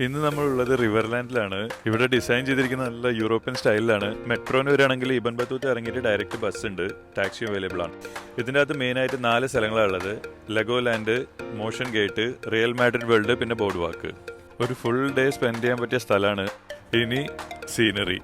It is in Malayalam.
ഇന്ന് നമ്മളുള്ളത് റിവർലാൻഡിലാണ്. ഇവിടെ ഡിസൈൻ ചെയ്തിരിക്കുന്ന നല്ല യൂറോപ്യൻ സ്റ്റൈലിലാണ്. മെട്രോന് വരികയാണെങ്കിൽ ഇബൻ ബത്തൂത്ത് ഇറങ്ങിയിട്ട് ഡയറക്റ്റ് ബസ് ഉണ്ട്, ടാക്സി അവൈലബിൾ ആണ്. ഇതിൻ്റെ അകത്ത് മെയിനായിട്ട് 4 സ്ഥലങ്ങളാണ് ഉള്ളത്: Legoland, motion gate, real Madrid world, പിന്നെ ബോർഡ് വാക്ക്. ഒരു ഫുൾ ഡേ സ്പെൻഡ് ചെയ്യാൻ പറ്റിയ സ്ഥലമാണ്. ഇനി സീനറി.